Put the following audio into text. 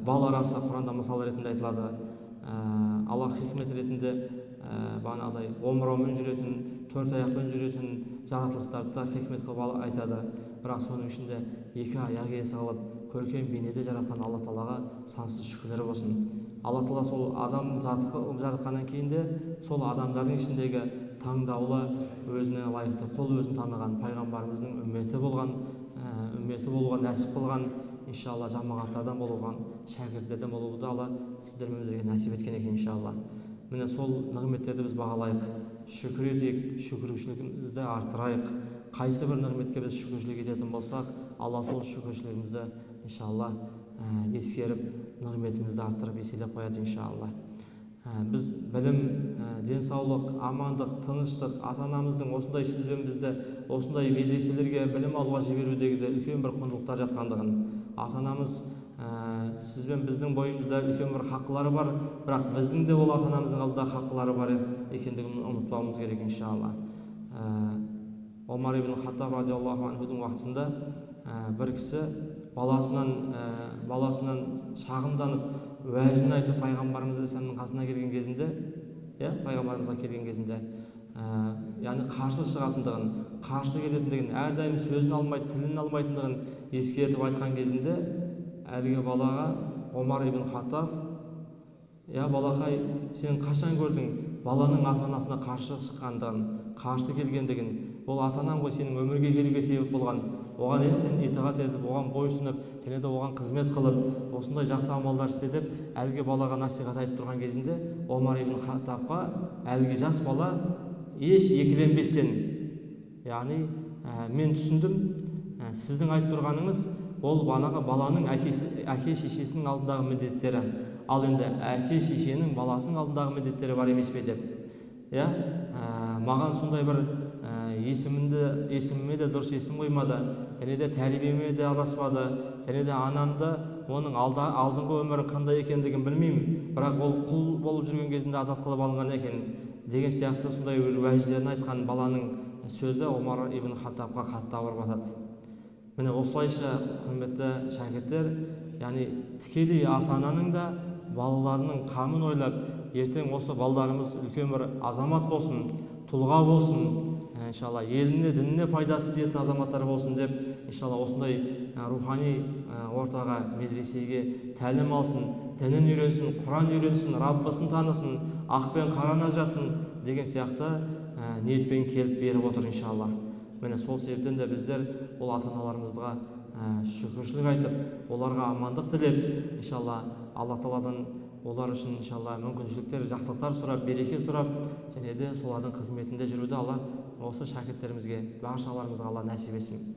бал арасы Құранда мысал ретінде айтылады. Аллах хикмет ретінде бағанағыдай омыраумен жүретін, төрт аяқпен жүретін жаратылыстарды да хикмет қылып айтады. Бірақ соның ішінде екі аяқ иесі алып, көркем бейнеде жаратқан Алла Тағалаға сансыз шүкірлер болсын. Алла Тағала сол адам заты қылып жаратқаннан кейін де сол адамдардың ішіндегі таңдаулы, өзіне лайықты, қол өзін таныған пайғамбарымыздың үмметі болуға нәсіп қылған, иншалла жамағаттардан болуған, шәкірттерден болуды Алла сіздермен бірге нәсіп еткен екен иншалла. Міне сол нығметтерді біз бағалайық, шүкір етейік, шүкіршілігімізді арттырайық. Қайсы бір нығметке біз шүкіршілік ететін болсақ, Алла сол шүкіршілігімізді иншалла ескеріп, нығметімізді арттырып еселеп қояды иншалла. Біз білім, денсаулық, амандық, тыныштық, ата-анамыздың осындай сізбен бізді осындай медреселерге білім алуға жіберудегі үлкен бір құндылықтар жатқандығын, ата-анамыз сізбен біздің бойымызда үлкен бір хаққылары бар, бірақ біздің де ол ата-анамыздың алдында хаққылары бар екендігін ұмытпауымыз керек иншалла. Омар ибн Хаттаб радиаллаху анхудың уақытысында бір кісі баласынан шағымданып, уәжін айтып пайғамбарымыз қасына келген кезінде, пайғамбарымызға келген кезінде, яғни қарсы шығатындығын, қарсы келетіндігін, әрдайым сөзін алмайды, тілін алмайтындығын ескертіп айтқан кезінде, әлгі балаға Омар ибн Хаттаб: балақай, сен қашан көрдің баланың ата-анасына қарсы шыққандығын, қарсы келгендігін? Ол ата-анаң ғой, сенің өмірге келуге себеп болған. Оған сен итағат етіп, оған бойсынып, және де оған қызмет қылып, осындай жақсы амалдар істе деп, әлгі балаға насихат айтып тұрған кезінде, Омар ибн Хаттабқа әлгі жас бала еш екіленбестен, яғни мен түсіндім, сіздің айтып тұрғаныңыз ол баланың әке шешесінің алдындағы міндеттері, ал енді әке шешенің баласының алдындағы міндеттері бар емес пе деп. Маған сондай бір есіміме де дұрыс есім қоймады, және де тәрбиеме де араласпады, және де анамды оның алдыңғы өмірі қандай екендігін білмеймін, бірақ ол құл болып жүрген кезінде азат қылып алынған екен деген сияқты сондай уәждерін айтқан баланың сөзі Омар ибн Хаттабқа қатты ауыр батады. Міне осылайша, құрметті шәкірттер, яғни тікелей ата-ананың да балаларының қамын ойлап, ертең осы балдарымыз үлкен бір азамат болсын, тұлға болсын, иншалла еліне, дініне пайдасы тиетін азаматтар болсын деп, иншалла осындай рухани ортаға, медресеге тәлім алсын, дінін үйренсін, Құран үйренсін, Раббысын танысын, ақ пен қараны ажыратсын деген сияқты ниетпен келіп беріп отыр иншалла. Міне сол себептен де біздер ол ата-аналарымызға шүкіршілік айтып, оларға амандық тілеп, иншалла Алла Тағаладан олар үшін иншалла мүмкіншіліктер, жақсылықтар сұрап, береке сұрап, және де солардың қызметінде жүруді Алла осы шәкірттерімізге, баршаларымызға Алла нәсіп етсін.